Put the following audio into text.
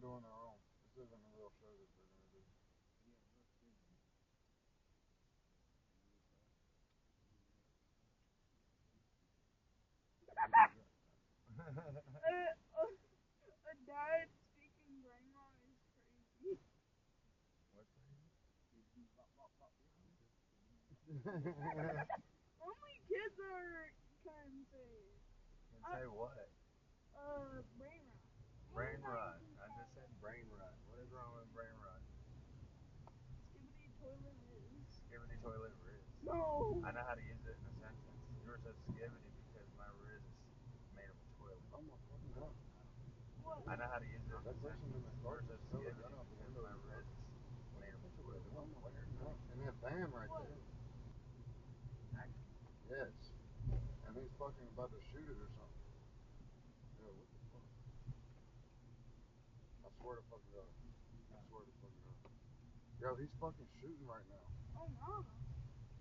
doing their own. This isn't a real show that they're gonna do. A dad speaking grandma is crazy. What's crazy? Only kids are can say Can say what? brain rot. Brain rot. I just said brain rot. What is wrong with brain rot? Skibbity toilet is. Skibbity toilet riz. No. I know how to use it in a sentence. Yours says skibbity because my riz is made of a toilet. Oh my fucking god. What? I know how to use it in a sentence. Yours says skibbity because my riz is made of a toilet. And that van right What? there. Yes. And he's fucking about to shoot it or something. Yo, what the fuck? I swear to fucking god. I swear to fucking god. Yo, he's fucking shooting right now. Oh no.